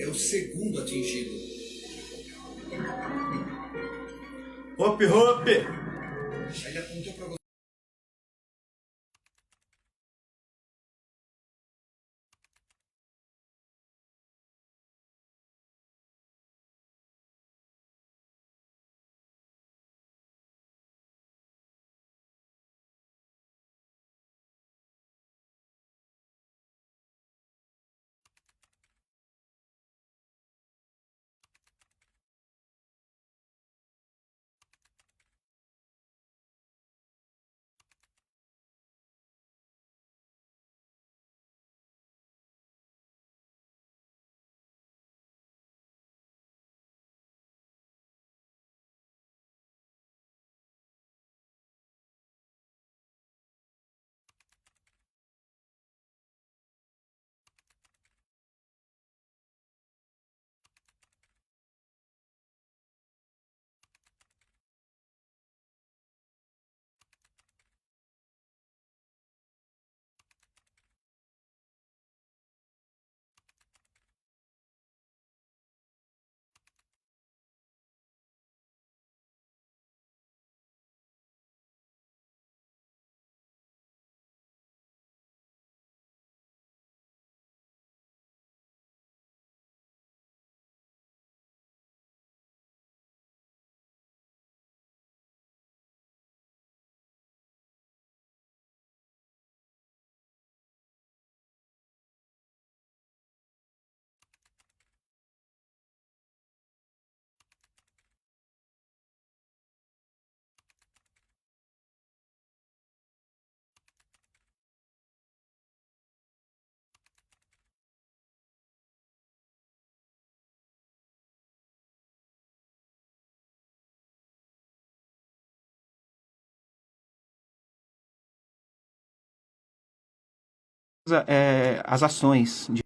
é o segundo atingido. Hop, hop! Ele apontou para você. As ações de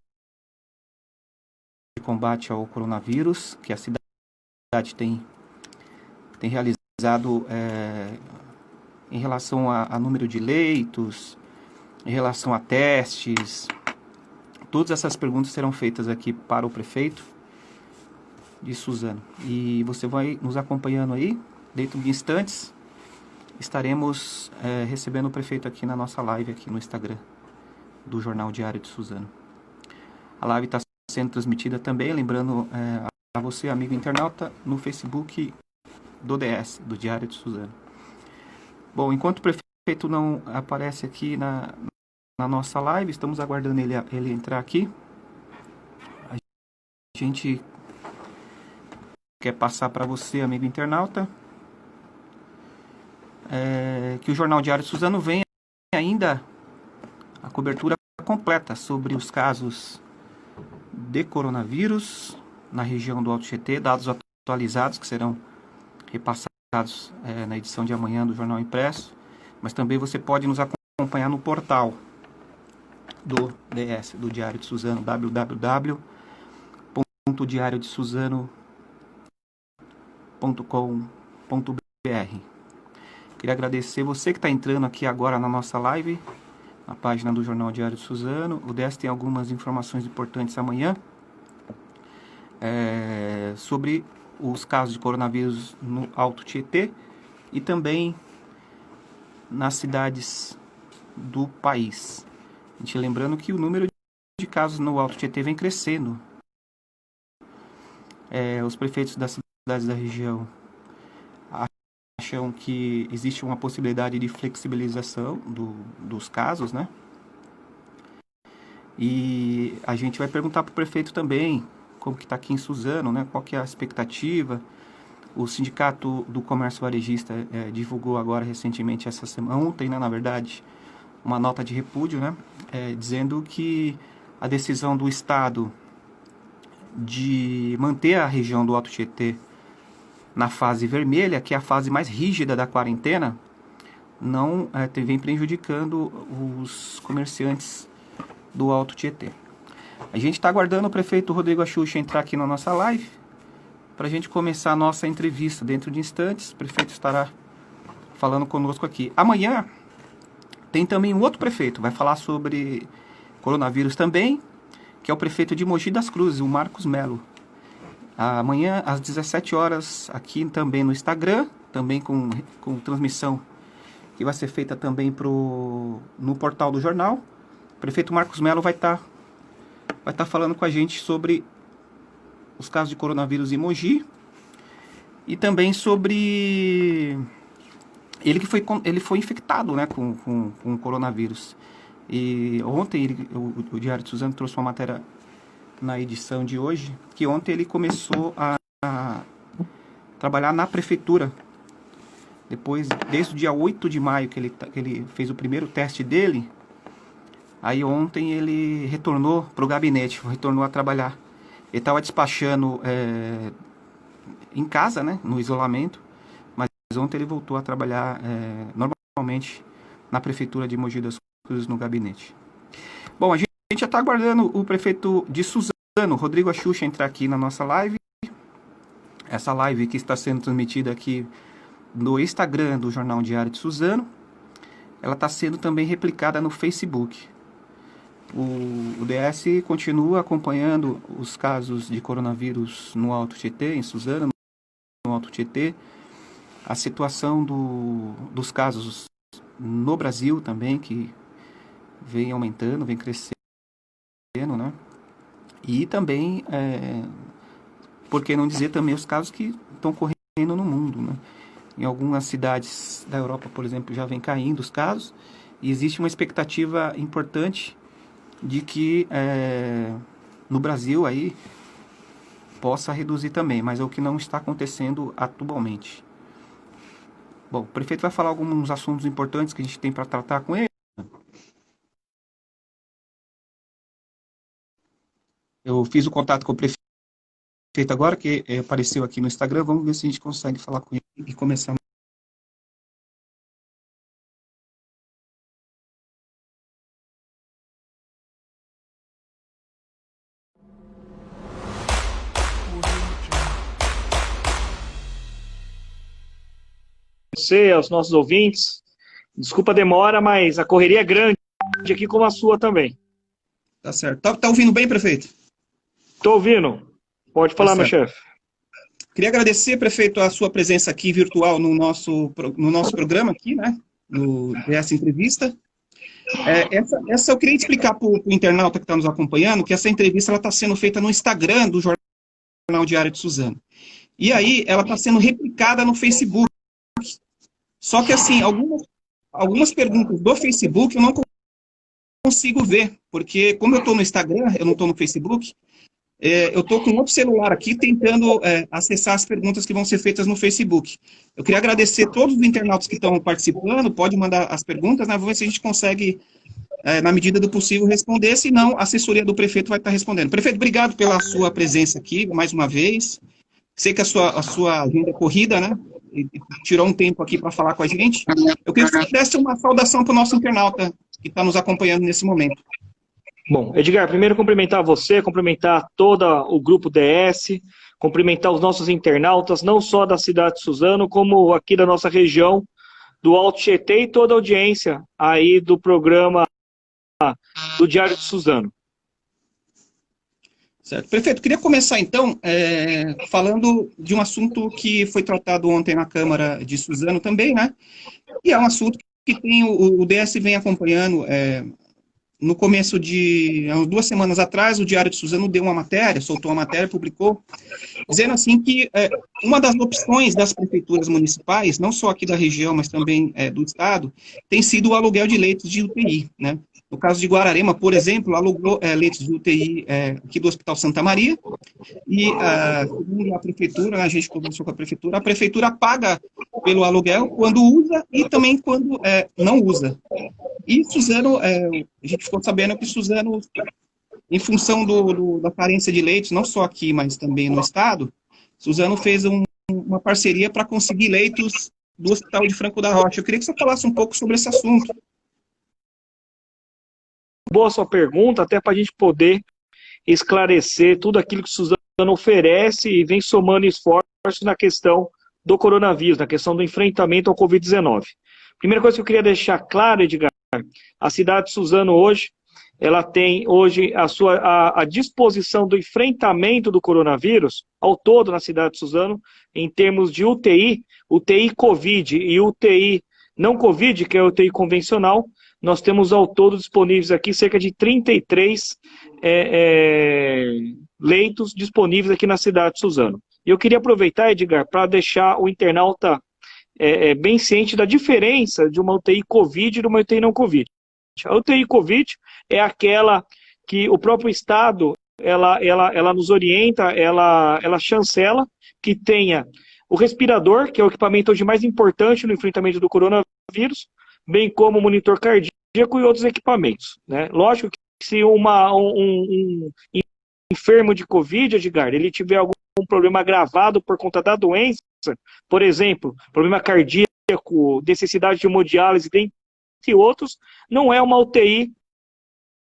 combate ao coronavírus que a cidade tem realizado em relação a número de leitos, em relação a testes. Todas essas perguntas serão feitas aqui para o prefeito de Suzano. E você vai nos acompanhando aí. Dentro de instantes, estaremos recebendo o prefeito aqui na nossa live aqui no Instagram do Jornal Diário de Suzano. A live está sendo transmitida também, lembrando a você, amigo internauta, no Facebook do DS, do Diário de Suzano. Bom, enquanto o prefeito não aparece aqui na nossa live, estamos aguardando ele entrar aqui. A gente quer passar para você, amigo internauta, que o Jornal Diário de Suzano vem ainda a cobertura completa sobre os casos de coronavírus na região do Alto Tietê, dados atualizados que serão repassados na edição de amanhã do Jornal Impresso, mas também você pode nos acompanhar no portal do DS, do Diário de Suzano, www.diariodesuzano.com.br. Queria agradecer você que está entrando aqui agora na nossa live, na página do Jornal Diário de Suzano. O DS tem algumas informações importantes amanhã sobre os casos de coronavírus no Alto Tietê e também nas cidades do país. A gente lembrando que o número de casos no Alto Tietê vem crescendo. Os prefeitos das cidades da região acham que existe uma possibilidade de flexibilização dos casos, né? E a gente vai perguntar para o prefeito também como que está aqui em Suzano, né? Qual que é a expectativa. O Sindicato do Comércio Varejista divulgou agora recentemente, essa semana, ontem, né, na verdade, uma nota de repúdio, né? Dizendo que a decisão do Estado de manter a região do Alto Tietê na fase vermelha, que é a fase mais rígida da quarentena, não vem prejudicando os comerciantes do Alto Tietê. A gente está aguardando o prefeito Rodrigo Axuxa entrar aqui na nossa live para a gente começar a nossa entrevista. Dentro de instantes, o prefeito estará falando conosco aqui. Amanhã tem também um outro prefeito, vai falar sobre coronavírus também, que é o prefeito de Mogi das Cruzes, o Marcos Melo. Amanhã, às 17 horas, aqui também no Instagram, também com transmissão que vai ser feita também no portal do jornal. O prefeito Marcos Melo vai estar falando com a gente sobre os casos de coronavírus em Mogi e também sobre ele foi infectado, né, com coronavírus. E ontem o Diário de Suzano trouxe uma matéria na edição de hoje, que ontem ele começou a trabalhar na prefeitura. Depois, desde o dia 8 de maio que ele fez o primeiro teste dele, aí ontem ele retornou para o gabinete, retornou a trabalhar. Ele estava despachando em casa, né, no isolamento, mas ontem ele voltou a trabalhar normalmente na prefeitura de Mogi das Cruzes, no gabinete. Bom, a gente já está aguardando o prefeito de Suzano, Rodrigo Axuxa, entrar aqui na nossa live. Essa live que está sendo transmitida aqui no Instagram do Jornal Diário de Suzano, ela está sendo também replicada no Facebook. O DS continua acompanhando os casos de coronavírus no Alto Tietê, em Suzano, no Alto Tietê, a situação dos casos no Brasil também, que vem aumentando, vem crescendo, né? E também, por que não dizer também os casos que estão correndo no mundo, né? Em algumas cidades da Europa, por exemplo, já vem caindo os casos, e existe uma expectativa importante de que no Brasil aí possa reduzir também, mas é o que não está acontecendo atualmente. Bom, o prefeito vai falar alguns assuntos importantes que a gente tem para tratar com ele. Eu fiz o contato com o prefeito agora, que apareceu aqui no Instagram. Vamos ver se a gente consegue falar com ele e começar. Você, aos nossos ouvintes, desculpa a demora, mas a correria é grande aqui como a sua também. Tá certo. Tá ouvindo bem, prefeito? Tô ouvindo. Pode falar, meu chefe. Queria agradecer, prefeito, a sua presença aqui virtual no nosso programa aqui, né? Essa entrevista. Essa eu queria explicar para o internauta que está nos acompanhando que essa entrevista está sendo feita no Instagram do Jornal Diário de Suzano. E aí ela está sendo replicada no Facebook. Só que, assim, algumas perguntas do Facebook eu não consigo ver, porque como eu estou no Instagram, eu não estou no Facebook, eu estou com outro celular aqui tentando acessar as perguntas que vão ser feitas no Facebook. Eu queria agradecer a todos os internautas que estão participando, pode mandar as perguntas, né? Vamos ver se a gente consegue, na medida do possível, responder, senão a assessoria do prefeito vai estar respondendo. Prefeito, obrigado pela sua presença aqui, mais uma vez. Sei que a sua agenda é corrida, né? E tirou um tempo aqui para falar com a gente. Eu queria que você desse uma saudação para o nosso internauta que está nos acompanhando nesse momento. Bom, Edgar, primeiro cumprimentar você, cumprimentar todo o grupo DS, cumprimentar os nossos internautas, não só da cidade de Suzano, como aqui da nossa região, do Alto Tietê e toda a audiência aí do programa do Diário de Suzano. Certo. Prefeito, queria começar, então, falando de um assunto que foi tratado ontem na Câmara de Suzano também, né? E é um assunto que o DS vem acompanhando. No começo de, há 2 semanas atrás, o Diário de Suzano deu uma matéria, soltou uma matéria, publicou, dizendo assim que uma das opções das prefeituras municipais, não só aqui da região, mas também do estado, tem sido o aluguel de leitos de UTI, né? No caso de Guararema, por exemplo, alugou leitos de UTI aqui do Hospital Santa Maria, e segundo a prefeitura, a gente conversou com a prefeitura paga pelo aluguel quando usa e também quando não usa. E Suzano, a gente ficou sabendo que Suzano, em função da carência de leitos, não só aqui, mas também no estado, Suzano fez uma parceria para conseguir leitos do Hospital de Franco da Rocha. Eu queria que você falasse um pouco sobre esse assunto. Boa sua pergunta, até para a gente poder esclarecer tudo aquilo que Suzano oferece e vem somando esforços na questão do coronavírus, na questão do enfrentamento ao Covid-19. Primeira coisa que eu queria deixar claro, Edgar, a cidade de Suzano hoje, ela tem hoje a disposição do enfrentamento do coronavírus, ao todo na cidade de Suzano, em termos de UTI, UTI Covid e UTI não Covid, que é a UTI convencional, nós temos ao todo disponíveis aqui cerca de 33 leitos disponíveis aqui na cidade de Suzano. E eu queria aproveitar, Edgar, para deixar o internauta bem ciente da diferença de uma UTI Covid e de uma UTI não Covid. A UTI Covid é aquela que o próprio Estado ela nos orienta, ela chancela que tenha o respirador, que é o equipamento hoje mais importante no enfrentamento do coronavírus, bem como o monitor cardíaco e outros equipamentos, né? Lógico que se um enfermo de Covid, Edgar, ele tiver algum problema agravado por conta da doença, por exemplo, problema cardíaco, necessidade de hemodiálise, dentre outros, não é uma UTI.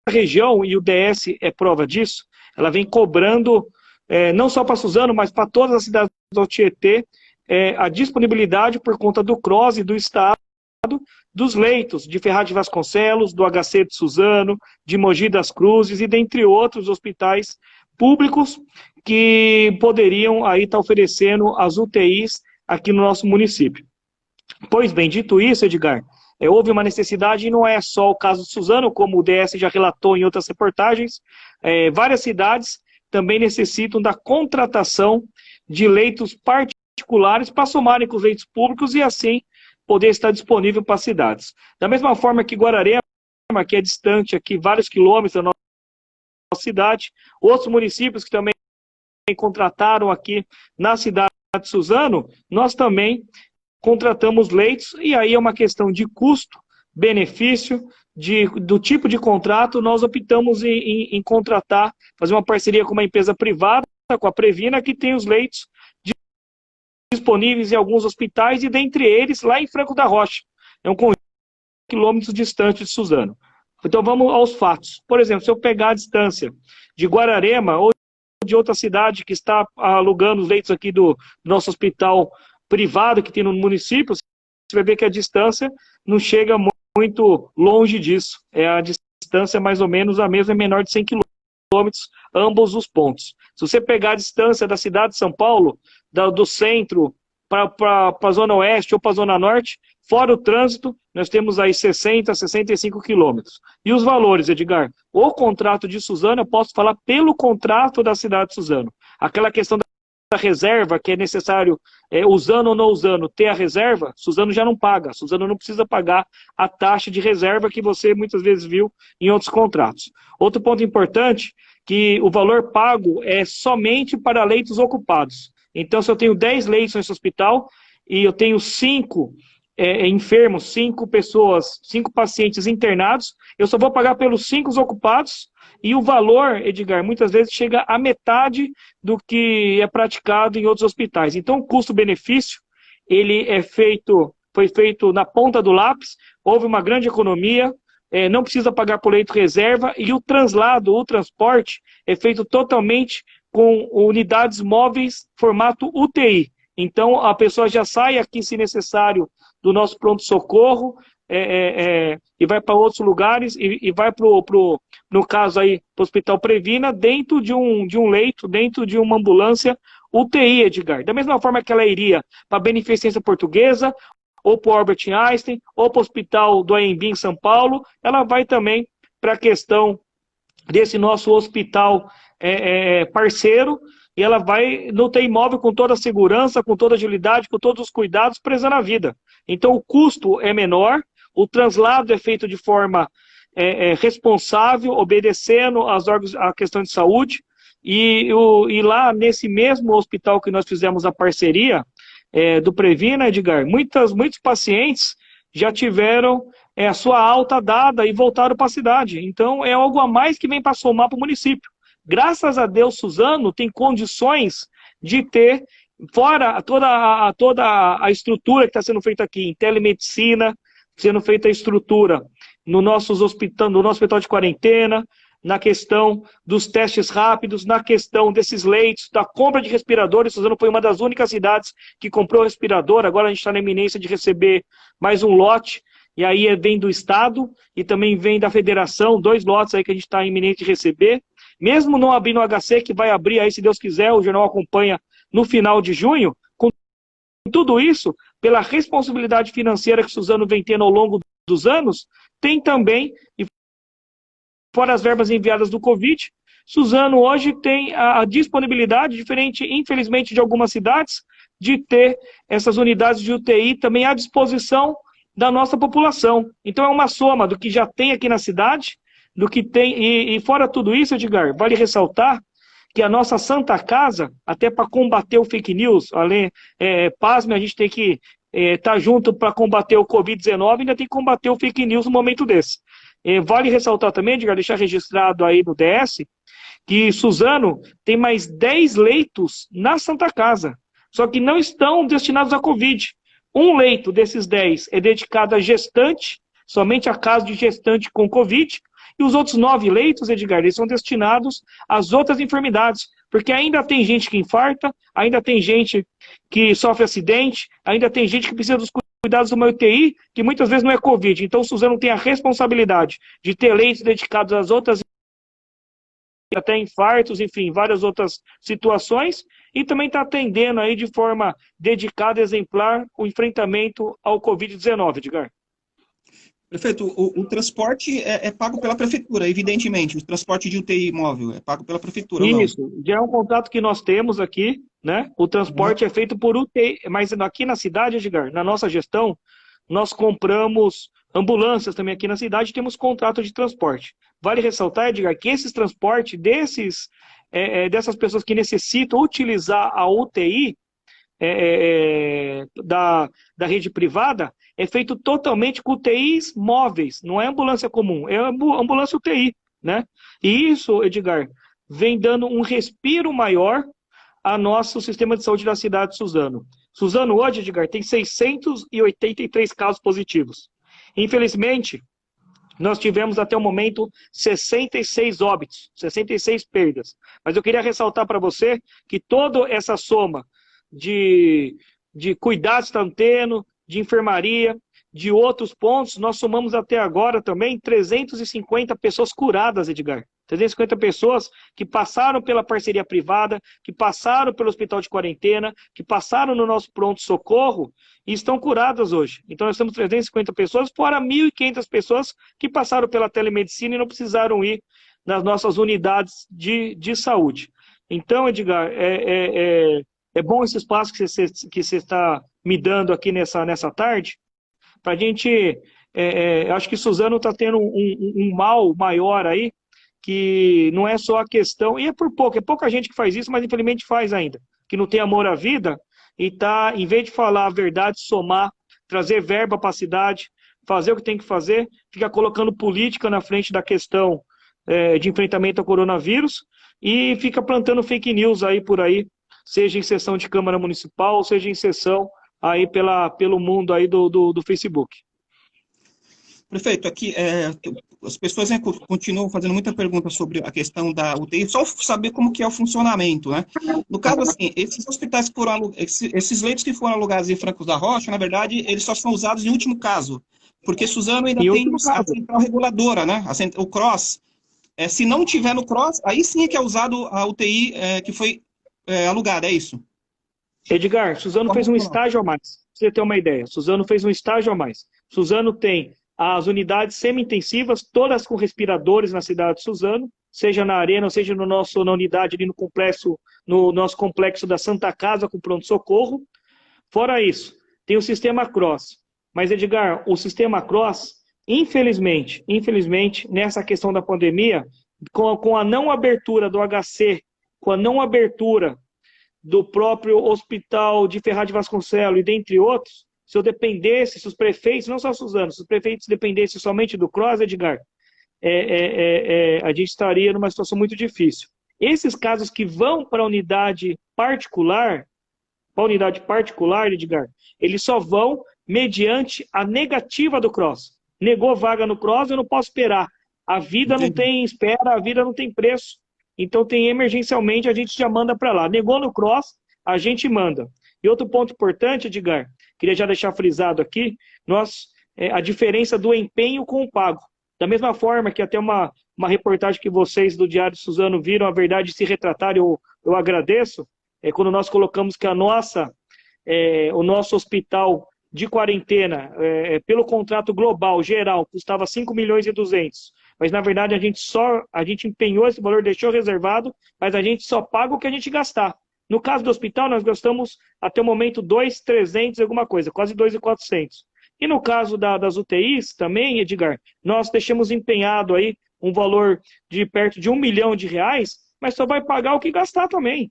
A região, e o DS é prova disso, ela vem cobrando, não só para Suzano, mas para todas as cidades do Tietê, a disponibilidade por conta do CROSS e do Estado, dos leitos de Ferraz de Vasconcelos, do HC de Suzano, de Mogi das Cruzes e dentre outros hospitais públicos que poderiam aí estar oferecendo as UTIs aqui no nosso município. Pois bem, dito isso, Edgar, houve uma necessidade, e não é só o caso de Suzano, como o DS já relatou em outras reportagens, várias cidades também necessitam da contratação de leitos particulares para somarem com os leitos públicos e assim poder estar disponível para as cidades. Da mesma forma que Guararema, que é distante aqui vários quilômetros da nossa cidade, outros municípios que também contrataram aqui na cidade de Suzano, nós também contratamos leitos, e aí é uma questão de custo, benefício, do tipo de contrato, nós optamos em contratar, fazer uma parceria com uma empresa privada, com a Previna, que tem os leitos disponíveis em alguns hospitais, e dentre eles, lá em Franco da Rocha, é um conjunto de quilômetros distante de Suzano. Então vamos aos fatos. Por exemplo, se eu pegar a distância de Guararema ou de outra cidade que está alugando os leitos aqui do nosso hospital privado que tem no município, você vai ver que a distância não chega muito longe disso. A distância mais ou menos a mesma, é menor de 100 quilômetros, ambos os pontos. Se você pegar a distância da cidade de São Paulo, do centro para a zona oeste ou para a zona norte, fora o trânsito, nós temos aí 60, 65 quilômetros. E os valores, Edgar? O contrato de Suzano, eu posso falar pelo contrato da cidade de Suzano. Aquela questão da reserva, que é necessário, usando ou não usando, ter a reserva, Suzano já não paga. Suzano não precisa pagar a taxa de reserva que você muitas vezes viu em outros contratos. Outro ponto importante, que o valor pago é somente para leitos ocupados. Então, se eu tenho 10 leitos nesse hospital e eu tenho 5 enfermos, 5 pessoas, 5 pacientes internados, eu só vou pagar pelos 5 ocupados, e o valor, Edgar, muitas vezes chega à metade do que é praticado em outros hospitais. Então, o custo-benefício, ele foi feito na ponta do lápis, houve uma grande economia, não precisa pagar por leito reserva, e o translado, o transporte, é feito totalmente com unidades móveis formato UTI. Então, a pessoa já sai aqui, se necessário, do nosso pronto-socorro, e vai para outros lugares, e vai no caso aí, para o Hospital Previna, dentro de um leito, dentro de uma ambulância UTI, Edgar. Da mesma forma que ela iria para a Beneficência Portuguesa, ou para o Albert Einstein, ou para o Hospital do AMB em São Paulo, ela vai também para a questão desse nosso hospital parceiro, e ela vai no UTI móvel com toda a segurança, com toda a agilidade, com todos os cuidados, prezando a vida. Então o custo é menor, o translado é feito de forma responsável, obedecendo às órgãos, à questão de saúde, e lá nesse mesmo hospital que nós fizemos a parceria do Previna, Edgar, muitos pacientes já tiveram a sua alta dada e voltaram para a cidade. Então é algo a mais que vem para somar para o município. Graças a Deus, Suzano tem condições de ter, fora toda a estrutura que está sendo feita aqui, em telemedicina, sendo feita a estrutura no nosso hospital de quarentena, na questão dos testes rápidos, na questão desses leitos, da compra de respiradores. Suzano foi uma das únicas cidades que comprou respirador, agora a gente está na iminência de receber mais um lote. e aí vem do Estado e também vem da Federação, 2 lotes aí que a gente está iminente de receber. Mesmo não abrindo o HC, que vai abrir aí, se Deus quiser, o jornal acompanha no final de junho, com tudo isso, pela responsabilidade financeira que Suzano vem tendo ao longo dos anos, tem também, e fora as verbas enviadas do Covid, Suzano hoje tem a disponibilidade, diferente, infelizmente, de algumas cidades, de ter essas unidades de UTI também à disposição da nossa população. Então é uma soma do que já tem aqui na cidade, do que tem, e fora tudo isso, Edgar, vale ressaltar que a nossa Santa Casa, até para combater o fake news, além, pasme, a gente tem que estar junto para combater o Covid-19, ainda tem que combater o fake news no momento desse. Vale ressaltar também, Edgar, deixar registrado aí no DS, que Suzano tem mais 10 leitos na Santa Casa, só que não estão destinados à Covid. Um leito desses 10 é dedicado a gestante, somente a caso de gestante com Covid, e os outros 9 leitos, Edgar, eles são destinados às outras enfermidades, porque ainda tem gente que infarta, ainda tem gente que sofre acidente, ainda tem gente que precisa dos cuidados de uma UTI, que muitas vezes não é Covid. Então o Suzano tem a responsabilidade de ter leitos dedicados às outras, até infartos, enfim, várias outras situações, e também está atendendo aí de forma dedicada, exemplar, o enfrentamento ao Covid-19, Edgar. Prefeito, o transporte é pago pela prefeitura, evidentemente. O transporte de UTI móvel é pago pela prefeitura, Isso, não? já é um contrato que nós temos aqui, né? O transporte é feito por UTI, mas aqui na cidade, Edgar, na nossa gestão, nós compramos ambulâncias também aqui na cidade, temos contrato de transporte. Vale ressaltar, Edgar, que esses transportes dessas pessoas que necessitam utilizar a UTI da rede privada é feito totalmente com UTIs móveis, não é ambulância comum, é ambulância UTI, né? E isso, Edgar, vem dando um respiro maior a nosso sistema de saúde da cidade de Suzano. Suzano hoje, Edgar, tem 683 casos positivos. Infelizmente, nós tivemos até o momento 66 óbitos, 66 perdas. Mas eu queria ressaltar para você que toda essa soma de cuidados que estão tendo, de enfermaria, de outros pontos, nós somamos até agora também 350 pessoas curadas, Edgar. 350 pessoas que passaram pela parceria privada, que passaram pelo hospital de quarentena, que passaram no nosso pronto-socorro e estão curadas hoje. Então nós temos 350 pessoas, fora 1.500 pessoas que passaram pela telemedicina e não precisaram ir nas nossas unidades de saúde. Então, Edgar, é bom esse espaço que você está me dando aqui nessa tarde, para a gente, acho que Suzano está tendo um mal maior aí, que não é só a questão, e é pouca gente que faz isso, mas infelizmente faz ainda, que não tem amor à vida, e tá, em vez de falar a verdade, somar, trazer verba para a cidade, fazer o que tem que fazer, fica colocando política na frente da questão de enfrentamento ao coronavírus, e fica plantando fake news aí por aí, seja em sessão de Câmara Municipal, seja em sessão aí pelo mundo aí do Facebook. Prefeito, aqui as pessoas continuam fazendo muita pergunta sobre a questão da UTI, só saber como que é o funcionamento, né? No caso, assim, esses hospitais que foram esses leitos que foram alugados em Francos da Rocha, na verdade, eles só são usados em último caso, porque Suzano ainda tem a central reguladora, né? O CROSS. Se não tiver no CROSS, aí sim é que é usado a UTI que foi alugada, é isso? Edgar, Suzano fez um estágio a mais, pra você ter uma ideia. Suzano fez um estágio a mais. Suzano tem as unidades semi-intensivas, todas com respiradores na cidade de Suzano, seja na arena, ou seja na unidade ali no nosso complexo da Santa Casa com pronto-socorro. Fora isso, tem o sistema CROSS. Mas, Edgar, o sistema CROSS, infelizmente, nessa questão da pandemia, com a não abertura do HC, com a não abertura do próprio Hospital de Ferraz de Vasconcelos e dentre outros, se eu dependesse, se os prefeitos, não só Suzano, se os prefeitos dependessem somente do CROSS, Edgar, a gente estaria numa situação muito difícil. Esses casos que vão para a unidade particular, Edgar, eles só vão mediante a negativa do CROSS. Negou vaga no CROSS, eu não posso esperar. A vida não tem espera, a vida não tem preço. Então, emergencialmente, a gente já manda para lá. Negou no CROSS, a gente manda. E outro ponto importante, Edgar, queria já deixar frisado aqui, nós a diferença do empenho com o pago. Da mesma forma que até uma reportagem que vocês do Diário de Suzano viram a verdade se retratar, eu agradeço, quando nós colocamos que o nosso hospital de quarentena, pelo contrato global, geral, custava 5 milhões e 200, mas na verdade a gente empenhou esse valor, deixou reservado, mas a gente só paga o que a gente gastar. No caso do hospital, nós gastamos até o momento 2.300 alguma coisa, quase 2.400. E no caso das UTIs também, Edgar, nós deixamos empenhado aí um valor de perto de R$1 milhão, mas só vai pagar o que gastar também.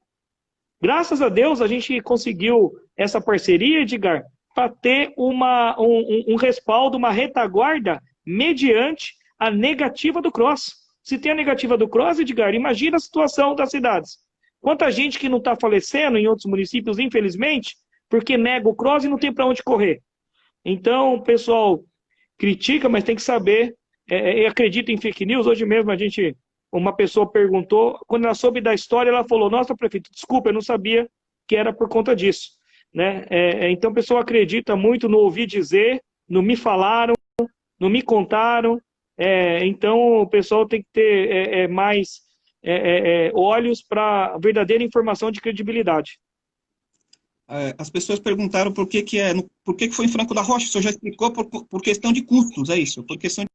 Graças a Deus, a gente conseguiu essa parceria, Edgar, para ter um respaldo, uma retaguarda mediante a negativa do CROSS. Se tem a negativa do CROSS, Edgar, imagina a situação das cidades. Quanta gente que não está falecendo em outros municípios, infelizmente, porque nega o CROSS e não tem para onde correr. Então, o pessoal critica, mas tem que saber, acredita em fake news. Hoje mesmo uma pessoa perguntou, quando ela soube da história, ela falou, nossa, prefeito, desculpa, eu não sabia que era por conta disso. Né? Então, o pessoal acredita muito no ouvir dizer, no me falaram, no me contaram. Então, o pessoal tem que ter mais olhos para a verdadeira informação de credibilidade. As pessoas perguntaram por que foi em Franco da Rocha. O senhor já explicou por questão de custos, é isso? Por questão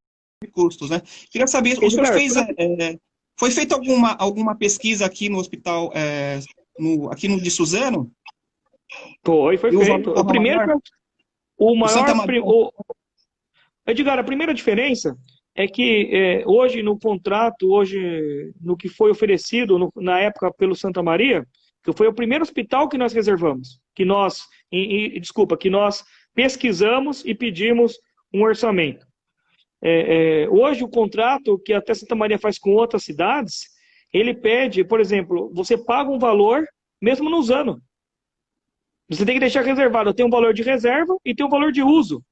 de custos, né? Queria saber, o senhor foi feita alguma pesquisa aqui no hospital, aqui no de Suzano? Foi feito. O primeiro, Edgar, a primeira diferença é que hoje no contrato, hoje no que foi oferecido na época pelo Santa Maria, que foi o primeiro hospital que nós reservamos, que nós pesquisamos e pedimos um orçamento. Hoje o contrato que até Santa Maria faz com outras cidades, ele pede, por exemplo, você paga um valor mesmo não usando. Você tem que deixar reservado, tem um valor de reserva e tem um valor de uso.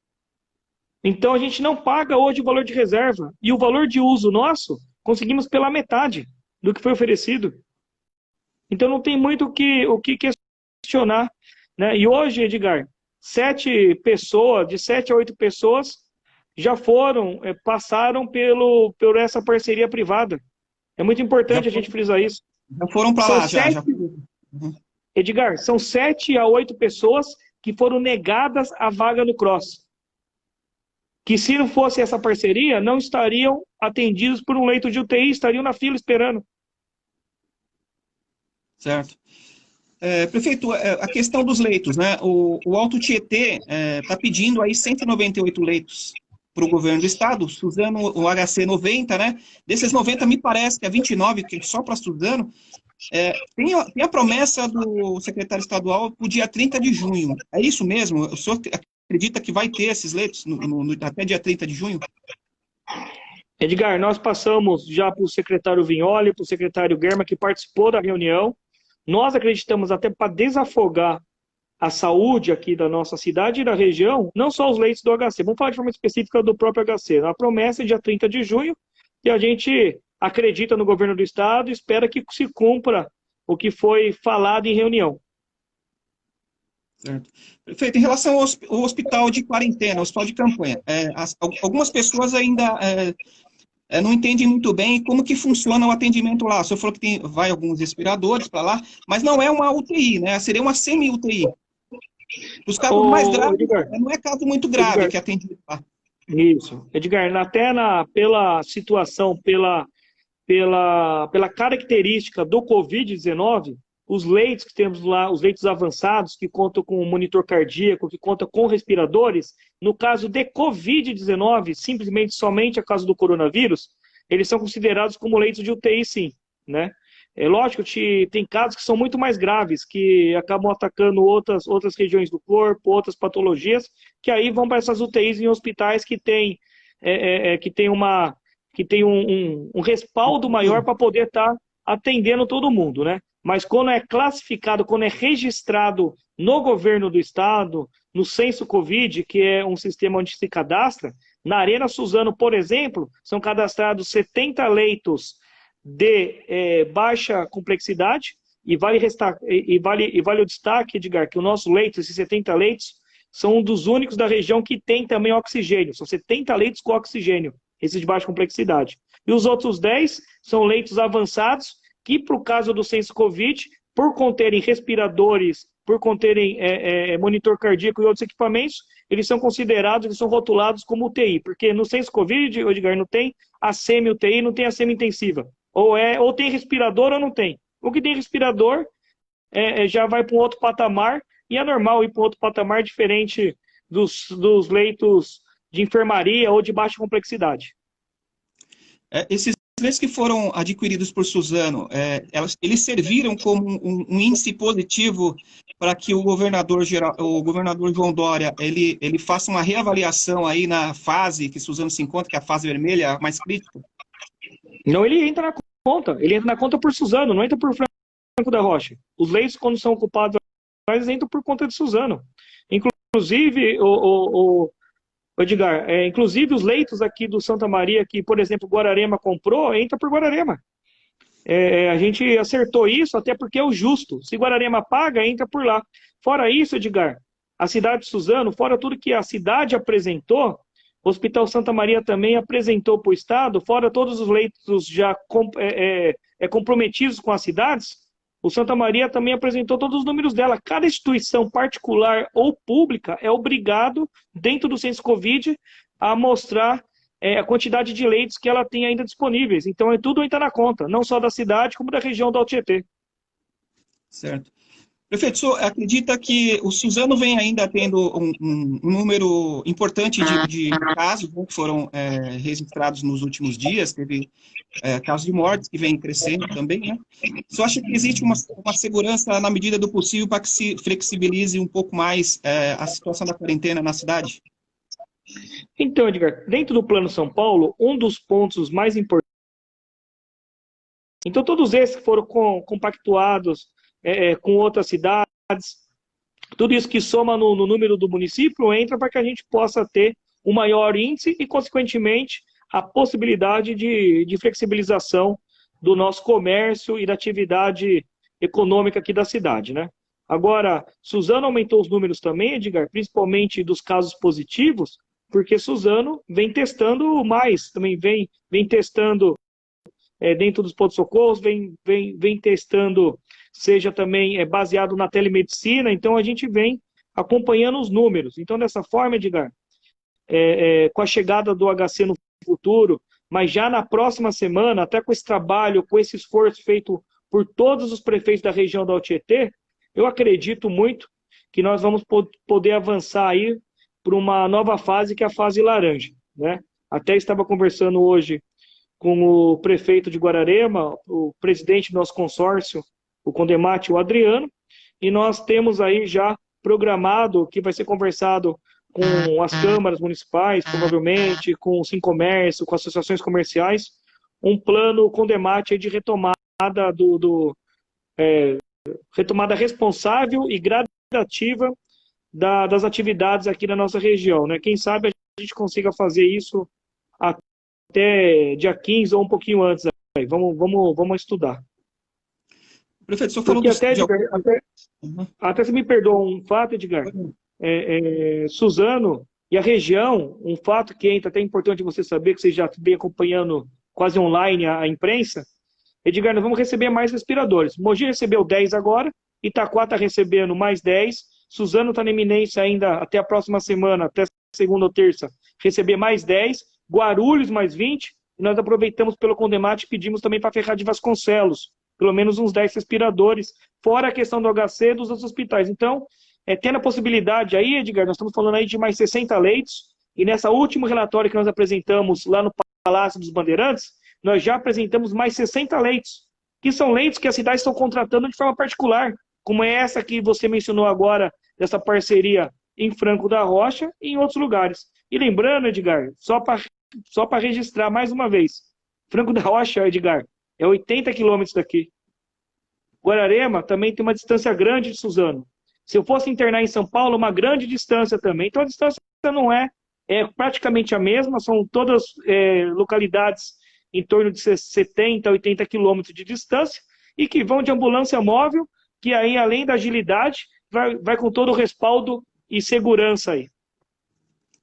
Então a gente não paga hoje o valor de reserva. E o valor de uso nosso, conseguimos pela metade do que foi oferecido. Então não tem muito o que questionar. Né? E hoje, Edgar, 7 pessoas, de 7 a 8 pessoas, já passaram por essa parceria privada. É muito importante a gente frisar isso. Já foram para lá, já. Edgar, são 7 a 8 pessoas que foram negadas a vaga no CROSS. Que se não fosse essa parceria, não estariam atendidos por um leito de UTI, estariam na fila esperando. Certo. Prefeito, a questão dos leitos, né? O Alto Tietê está pedindo aí 198 leitos para o governo do estado, Suzano, o HC 90, né? Desses 90, me parece que é 29, que é só para Suzano. Tem a promessa do secretário estadual para o dia 30 de junho. É isso mesmo? O senhor acredita que vai ter esses leitos até dia 30 de junho? Edgar, nós passamos já para o secretário Vignoli, para o secretário Germa, que participou da reunião. Nós acreditamos até para desafogar a saúde aqui da nossa cidade e da região, não só os leitos do HC. Vamos falar de forma específica do próprio HC. A promessa é dia 30 de junho e a gente acredita no governo do estado e espera que se cumpra o que foi falado em reunião. Certo. Prefeito, em relação ao hospital de quarentena, ao hospital de campanha, algumas pessoas ainda não entendem muito bem como que funciona o atendimento lá. O senhor falou que vai alguns respiradores para lá, mas não é uma UTI, né? Seria uma semi-UTI. Os casos mais graves, Edgar, não é caso muito grave, Edgar, que atende lá. Isso. Edgar, pela situação, pela característica do Covid-19, os leitos que temos lá, os leitos avançados, que contam com monitor cardíaco, que contam com respiradores, no caso de Covid-19, simplesmente somente a causa do coronavírus, eles são considerados como leitos de UTI, sim. Né? É lógico que tem casos que são muito mais graves, que acabam atacando outras regiões do corpo, outras patologias, que aí vão para essas UTIs em hospitais que tem um respaldo maior para poder estar atendendo todo mundo, né? Mas quando é classificado, quando é registrado no governo do estado, no Censo Covid, que é um sistema onde se cadastra, na Arena Suzano, por exemplo, são cadastrados 70 leitos de baixa complexidade, e vale o destaque, Edgar, que o nosso leito, esses 70 leitos, são um dos únicos da região que tem também oxigênio. São 70 leitos com oxigênio, esses de baixa complexidade. E os outros 10 são leitos avançados, que, para o caso do censo Covid, por conterem respiradores, por conterem monitor cardíaco e outros equipamentos, eles são considerados, eles são rotulados como UTI, porque no censo Covid, Edgar, não tem a semi-UTI, não tem a semi-intensiva. Ou tem respirador ou não tem. O que tem respirador já vai para um outro patamar, e é normal ir para um outro patamar diferente dos leitos de enfermaria ou de baixa complexidade. Esses leitos que foram adquiridos por Suzano, eles serviram como um índice positivo para que o governador João Dória, ele faça uma reavaliação aí na fase que Suzano se encontra, que é a fase vermelha, a mais crítica? Não, ele entra na conta. Ele entra na conta por Suzano, não entra por Franco da Rocha. Os leitos, quando são ocupados, eles entram por conta de Suzano. Inclusive, Edgar, inclusive os leitos aqui do Santa Maria, que, por exemplo, Guararema comprou, entra por Guararema. A gente acertou isso, até porque é o justo. Se Guararema paga, entra por lá. Fora isso, Edgar, a cidade de Suzano, fora tudo que a cidade apresentou, o Hospital Santa Maria também apresentou para o Estado, fora todos os leitos já comprometidos com as cidades, o Santa Maria também apresentou todos os números dela. Cada instituição particular ou pública é obrigado, dentro do censo Covid, a mostrar a quantidade de leitos que ela tem ainda disponíveis. Então, tudo entra na conta, não só da cidade, como da região do Alto Tietê. Certo. Prefeito, o senhor acredita que o Suzano vem ainda tendo um número importante de casos que foram registrados nos últimos dias? Teve casos de mortes que vem crescendo também, né? O senhor acha que existe uma segurança na medida do possível para que se flexibilize um pouco mais a situação da quarentena na cidade? Então, Edgar, dentro do Plano São Paulo, um dos pontos mais importantes... Então, todos esses que foram compactuados com outras cidades, tudo isso que soma no número do município entra para que a gente possa ter um maior índice e, consequentemente, a possibilidade de flexibilização do nosso comércio e da atividade econômica aqui da cidade, né? Agora, Suzano aumentou os números também, Edgar, principalmente dos casos positivos, porque Suzano vem testando mais, também vem testando dentro dos pontos-socorros, vem testando, seja também baseado na telemedicina, então a gente vem acompanhando os números. Então, dessa forma, Edgar, com a chegada do HC no futuro, mas já na próxima semana, até com esse trabalho, com esse esforço feito por todos os prefeitos da região do Alto Tietê, eu acredito muito que nós vamos poder avançar aí para uma nova fase, que é a fase laranja, né? Até estava conversando hoje com o prefeito de Guararema, o presidente do nosso consórcio, o Condemate, o Adriano, e nós temos aí já programado, que vai ser conversado com as câmaras municipais, provavelmente, com o Sincomércio, com associações comerciais, um plano Condemate de retomada retomada responsável e gradativa das atividades aqui na nossa região, né? Quem sabe a gente consiga fazer isso até dia 15 ou um pouquinho antes. Aí. Vamos estudar. Prefeito, o senhor falou até se me perdoa um fato, Edgar. Suzano e a região, um fato que é até importante você saber, que você já vem acompanhando quase online a imprensa, Edgar, nós vamos receber mais respiradores. Mogi recebeu 10 agora, Itaquá está recebendo mais 10, Suzano está na iminência ainda até a próxima semana, até segunda ou terça, receber mais 10, Guarulhos mais 20, e nós aproveitamos pelo Condemate e pedimos também para Ferraz de Vasconcelos, pelo menos uns 10 respiradores, fora a questão do HC dos outros hospitais. Então, tendo a possibilidade aí, Edgar, nós estamos falando aí de mais 60 leitos, e nessa último relatório que nós apresentamos lá no Palácio dos Bandeirantes, nós já apresentamos mais 60 leitos, que são leitos que as cidades estão contratando de forma particular, como é essa que você mencionou agora, dessa parceria em Franco da Rocha e em outros lugares. E lembrando, Edgar, só para registrar mais uma vez, Franco da Rocha, Edgar, é 80 quilômetros daqui. Guararema também tem uma distância grande de Suzano. Se eu fosse internar em São Paulo, uma grande distância também. Então a distância não é praticamente a mesma, são todas localidades em torno de 70, 80 quilômetros de distância, e que vão de ambulância móvel, que aí, além da agilidade, vai com todo o respaldo e segurança aí.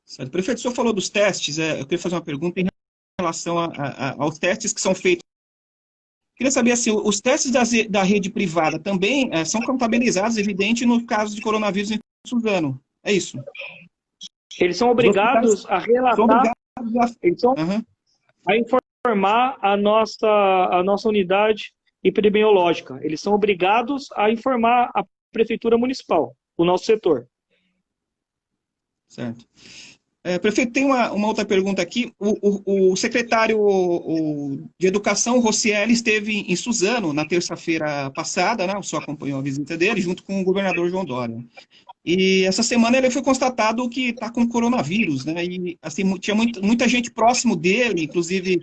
Certo. Prefeito, o senhor falou dos testes, eu queria fazer uma pergunta em relação aos testes que são feitos. Queria saber, assim, os testes da rede privada também são contabilizados, evidente, no caso de coronavírus em Suzano. É isso? Eles são obrigados a relatar, eles são a informar a nossa unidade epidemiológica. Eles são obrigados a informar a Prefeitura Municipal, o nosso setor. Certo. Prefeito, tem uma outra pergunta aqui. O secretário de Educação, Rocieli, esteve em Suzano na terça-feira passada, né? O senhor acompanhou a visita dele, junto com o governador João Dória. E essa semana ele foi constatado que está com coronavírus, né? E assim, tinha muita gente próximo dele, inclusive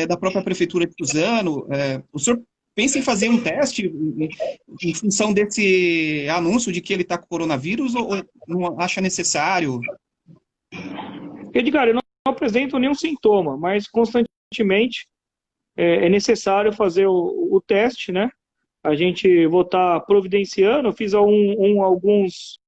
da própria Prefeitura de Suzano. O senhor pensa em fazer um teste em função desse anúncio de que ele está com coronavírus ou não acha necessário? Edgar, eu não apresento nenhum sintoma, mas constantemente é necessário fazer o teste, né? A gente vou estar providenciando, eu fiz alguns...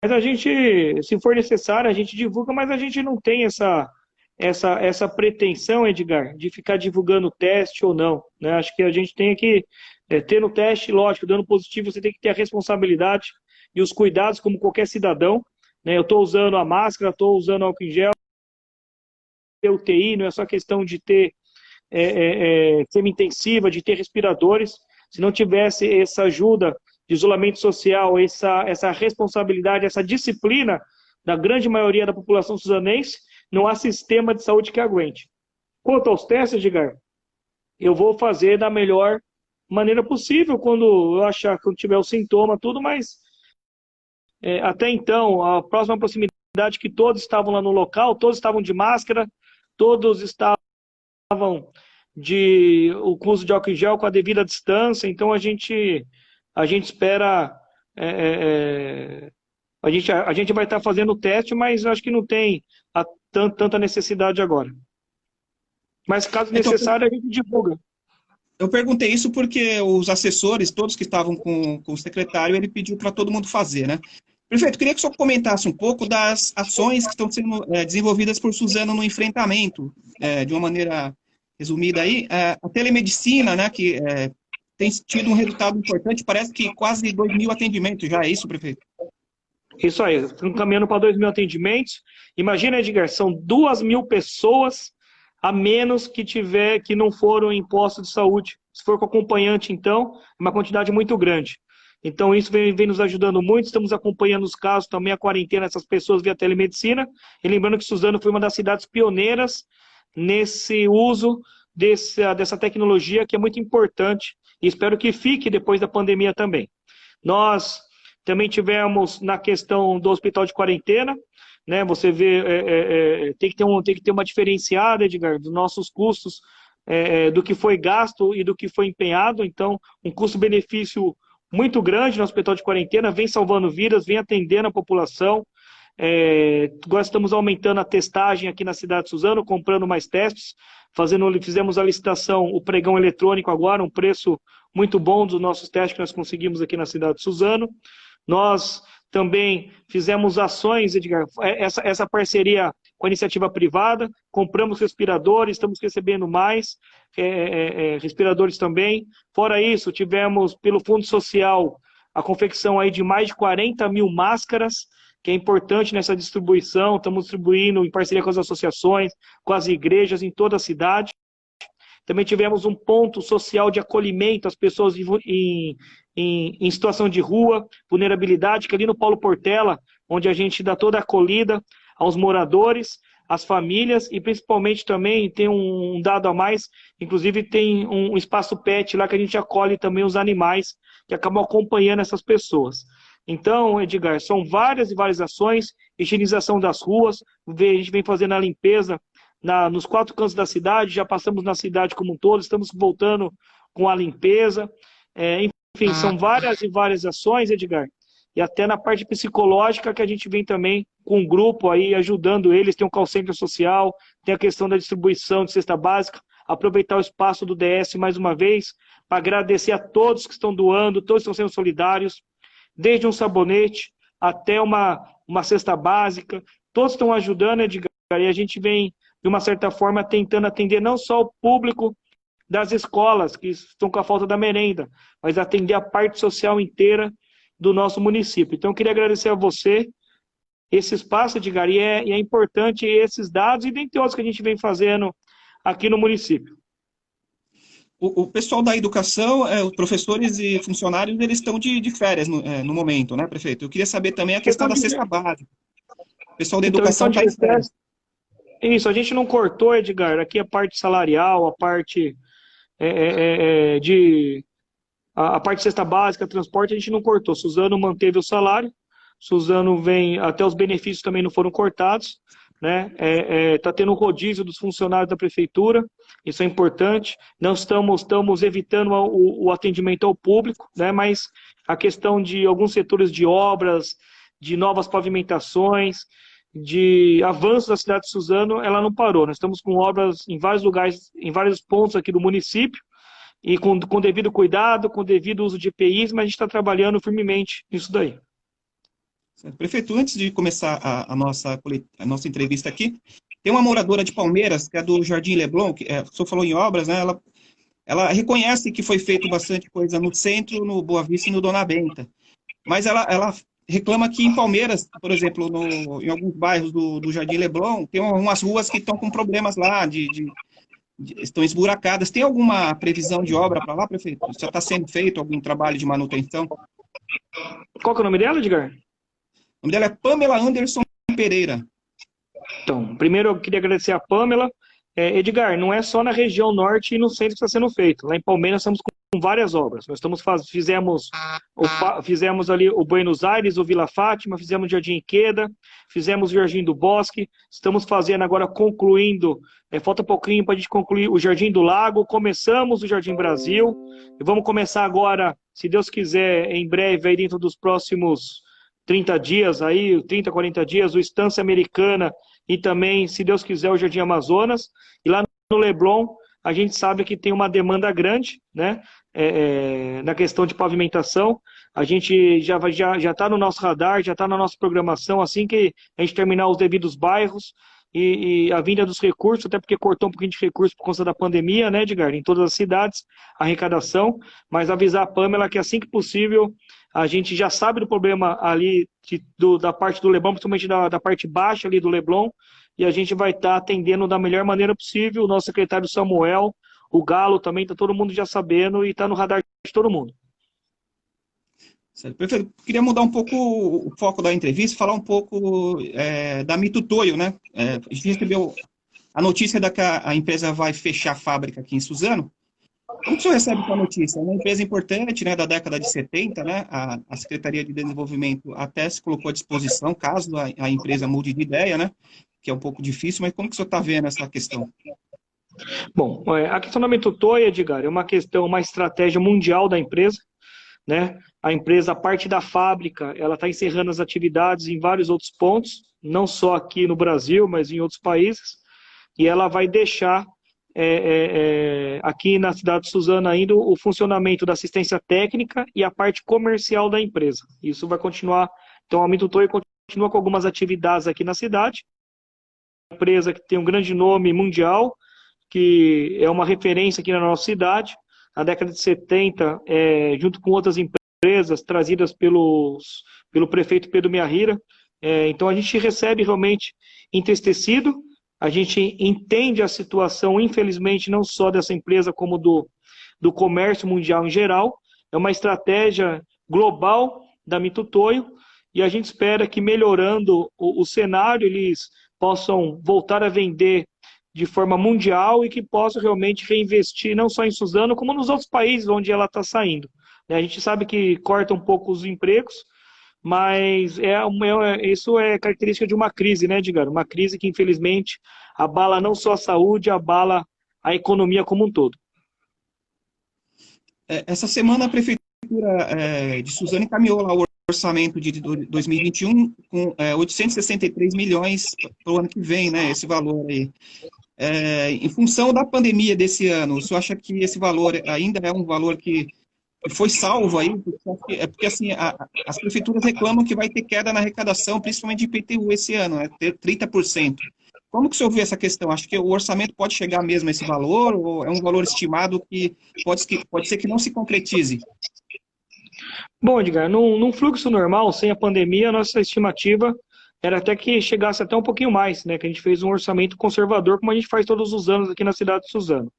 Mas a gente, se for necessário, a gente divulga, mas a gente não tem essa pretensão, Edgar, de ficar divulgando o teste ou não, né? Acho que a gente tem que ter no teste, lógico, dando positivo, você tem que ter a responsabilidade e os cuidados como qualquer cidadão, né? Eu estou usando a máscara, estou usando álcool em gel, UTI, não é só questão de ter semi-intensiva, de ter respiradores. Se não tivesse essa ajuda de isolamento social, essa responsabilidade, essa disciplina da grande maioria da população suzanense, não há sistema de saúde que aguente. Quanto aos testes, Edgar, eu vou fazer da melhor maneira possível quando eu achar que eu tiver o sintoma, tudo, mas até então, a próxima proximidade que todos estavam lá no local, todos estavam de máscara, todos estavam com uso de álcool em gel, com a devida distância, então a gente espera... A gente vai estar fazendo o teste, mas acho que não tem tanta necessidade agora. Mas caso necessário, a gente divulga. Eu perguntei isso porque os assessores, todos que estavam com o secretário, ele pediu para todo mundo fazer, né? Prefeito, queria que o senhor comentasse um pouco das ações que estão sendo desenvolvidas por Suzano no enfrentamento, de uma maneira resumida aí. A telemedicina, né, que tem tido um resultado importante, parece que quase 2.000 atendimentos já, é isso, prefeito? Isso aí, estamos caminhando para 2.000 atendimentos. Imagina, Edgar, são 2.000 pessoas a menos que não foram em posto de saúde. Se for com acompanhante, então, é uma quantidade muito grande. Então, isso vem nos ajudando muito. Estamos acompanhando os casos, também a quarentena dessas pessoas via telemedicina. E lembrando que Suzano foi uma das cidades pioneiras nesse uso dessa tecnologia, que é muito importante. E espero que fique depois da pandemia também. Nós também tivemos na questão do hospital de quarentena, né? Você vê, tem que ter uma diferenciada, Edgar, dos nossos custos, do que foi gasto e do que foi empenhado. Então, um custo-benefício muito grande no hospital de quarentena, vem salvando vidas, vem atendendo a população. Agora estamos aumentando a testagem aqui na cidade de Suzano, comprando mais testes, fizemos a licitação, o pregão eletrônico agora, um preço muito bom dos nossos testes que nós conseguimos aqui na cidade de Suzano. Nós também fizemos ações, Edgar, essa parceria com a iniciativa privada, compramos respiradores, estamos recebendo mais respiradores também. Fora isso, tivemos pelo Fundo Social a confecção aí de mais de 40.000 máscaras, que é importante nessa distribuição. Estamos distribuindo em parceria com as associações, com as igrejas em toda a cidade. Também tivemos um ponto social de acolhimento às pessoas em situação de rua, vulnerabilidade, que ali no Paulo Portela, onde a gente dá toda a acolhida aos moradores, às famílias, e principalmente também tem um dado a mais, inclusive tem um espaço pet lá que a gente acolhe também os animais que acabam acompanhando essas pessoas. Então, Edgar, são várias e várias ações, higienização das ruas, a gente vem fazendo a limpeza nos 4 cantos da cidade, já passamos na cidade como um todo, estamos voltando com a limpeza, enfim, são várias e várias ações, Edgar, e até na parte psicológica que a gente vem também com um grupo aí ajudando eles, tem um call center social, tem a questão da distribuição de cesta básica, aproveitar o espaço do DS mais uma vez para agradecer a todos que estão doando, todos que estão sendo solidários, desde um sabonete até uma cesta básica, todos estão ajudando, Edgar, e a gente vem, de uma certa forma, tentando atender não só o público das escolas, que estão com a falta da merenda, mas atender a parte social inteira do nosso município. Então, eu queria agradecer a você esse espaço, Edgar, e é importante esses dados e dentre outros que a gente vem fazendo aqui no município. O pessoal da educação, os professores e funcionários, eles estão de férias no momento, né, prefeito? Eu queria saber também a questão da cesta básica. O pessoal da educação está em férias. Isso, a gente não cortou, Edgar, aqui a parte salarial, a parte a parte de cesta básica, transporte, a gente não cortou. Suzano manteve o salário, Suzano vem, até os benefícios também não foram cortados, né? Tá tendo um rodízio dos funcionários da prefeitura, isso é importante. Não estamos evitando o atendimento ao público, né? Mas a questão de alguns setores de obras, de novas pavimentações, de avanço da cidade de Suzano, ela não parou. Nós estamos com obras em vários lugares, em vários pontos aqui do município, e com devido cuidado, com devido uso de EPIs, mas a gente está trabalhando firmemente nisso daí. Prefeito, antes de começar a nossa entrevista aqui, tem uma moradora de Palmeiras, que é do Jardim Leblon, que o senhor falou em obras, né? Ela reconhece que foi feito bastante coisa no centro, no Boa Vista e no Dona Benta, mas ela reclama que em Palmeiras, por exemplo, em alguns bairros do Jardim Leblon, tem umas ruas que estão com problemas lá, estão esburacadas. Tem alguma previsão de obra para lá, prefeito? Já está sendo feito algum trabalho de manutenção? Qual que é o nome dela, Edgar? O nome dela é Pamela Anderson Pereira. Então, primeiro eu queria agradecer a Pamela. Edgar, não é só na região norte e no centro que está sendo feito. Lá em Palmeiras estamos com várias obras. Nós fizemos ali o Buenos Aires, o Vila Fátima, fizemos o Jardim Iqueda, fizemos o Jardim do Bosque, estamos fazendo agora, concluindo, falta pouquinho para a gente concluir o Jardim do Lago, começamos o Jardim Brasil, e vamos começar agora, se Deus quiser, em breve, aí dentro dos próximos 30 dias, aí, 30, 40 dias, o Estância Americana e também, se Deus quiser, o Jardim Amazonas. E lá no Leblon, a gente sabe que tem uma demanda grande, né, na questão de pavimentação. A gente já está no nosso radar, já está na nossa programação, assim que a gente terminar os devidos bairros e a vinda dos recursos, até porque cortou um pouquinho de recurso por conta da pandemia, né, Edgar, em todas as cidades, a arrecadação, mas avisar a Pamela que assim que possível, a gente já sabe do problema ali da parte do Leblon, principalmente da parte baixa ali do Leblon, e a gente vai estar atendendo da melhor maneira possível. O nosso secretário Samuel, o Galo também, está todo mundo já sabendo e está no radar de todo mundo. Certo. Prefeito, queria mudar um pouco o foco da entrevista, falar um pouco da Mitutoyo, né? A gente recebeu a notícia de que a empresa vai fechar a fábrica aqui em Suzano. Como o senhor recebe essa notícia? É uma empresa importante, né, da década de 70, né? A Secretaria de Desenvolvimento até se colocou à disposição, caso a empresa mude de ideia, né? Que é um pouco difícil, mas como que o senhor está vendo essa questão? Bom, a questão da Mitutoyo, Edgar, é uma estratégia mundial da empresa, né? A empresa, a parte da fábrica, ela está encerrando as atividades em vários outros pontos, não só aqui no Brasil, mas em outros países, e ela vai deixar aqui na cidade de Suzano ainda o funcionamento da assistência técnica e a parte comercial da empresa. Isso vai continuar. Então, a Mitutoyo continua com algumas atividades aqui na cidade. Uma empresa que tem um grande nome mundial, que é uma referência aqui na nossa cidade. Na década de 70, junto com outras empresas trazidas pelo prefeito Pedro Miyahira. Então, a gente recebe realmente entristecido. A gente entende a situação, infelizmente, não só dessa empresa, como do comércio mundial em geral. É uma estratégia global da Mitutoyo e a gente espera que, melhorando o cenário, eles possam voltar a vender de forma mundial e que possam realmente reinvestir não só em Suzano, como nos outros países onde ela está saindo. A gente sabe que corta um pouco os empregos, mas isso é característica de uma crise, né, Edgar? Uma crise que, infelizmente, abala não só a saúde, abala a economia como um todo. Essa semana a Prefeitura de Suzano encaminhou lá o orçamento de 2021 com 863 milhões para o ano que vem, né, esse valor aí. Em função da pandemia desse ano, o senhor acha que esse valor ainda é um valor que foi salvo aí? Porque assim, as prefeituras reclamam que vai ter queda na arrecadação, principalmente de IPTU esse ano, né? Ter 30%. Como que o senhor vê essa questão? Acho que o orçamento pode chegar mesmo a esse valor, ou é um valor estimado que pode ser que não se concretize? Bom, Edgar, num fluxo normal, sem a pandemia, a nossa estimativa era até que chegasse até um pouquinho mais, né? Que a gente fez um orçamento conservador, como a gente faz todos os anos aqui na cidade de Suzano.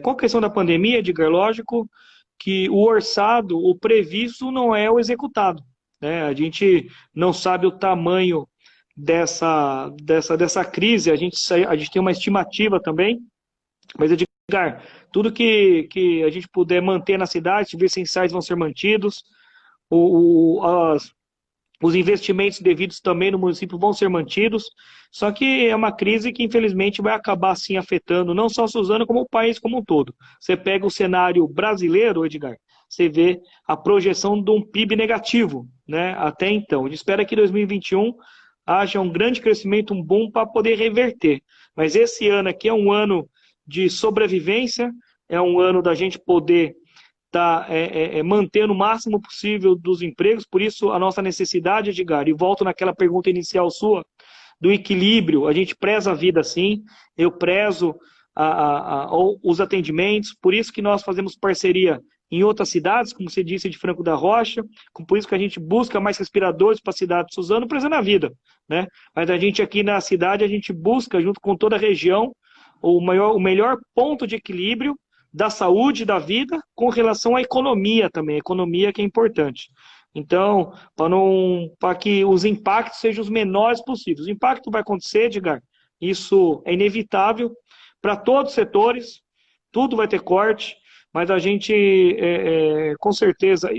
Com a questão da pandemia, Edgar, lógico que o orçado, o previsto, não é o executado, né? A gente não sabe o tamanho dessa crise, a gente tem uma estimativa também, mas, Edgar, tudo que a gente puder manter na cidade, serviços essenciais vão ser mantidos, os investimentos devidos também no município vão ser mantidos, só que é uma crise que infelizmente vai acabar sim afetando não só Suzano, como o país como um todo. Você pega o cenário brasileiro, Edgar, você vê a projeção de um PIB negativo, né? Até então. A gente espera que em 2021 haja um grande crescimento, um boom para poder reverter. Mas esse ano aqui é um ano de sobrevivência, é um ano da gente poder estar mantendo o máximo possível dos empregos, por isso a nossa necessidade, Edgar, e volto naquela pergunta inicial sua, do equilíbrio, a gente preza a vida sim, eu prezo os atendimentos, por isso que nós fazemos parceria em outras cidades, como você disse, de Franco da Rocha, por isso que a gente busca mais respiradores para a cidade de Suzano, prezando a vida, né? Mas a gente aqui na cidade, a gente busca, junto com toda a região, o melhor ponto de equilíbrio da saúde, da vida, com relação à economia também, a economia que é importante. Então, para que os impactos sejam os menores possíveis. O impacto vai acontecer, Edgar, isso é inevitável para todos os setores, tudo vai ter corte, mas a gente, com certeza,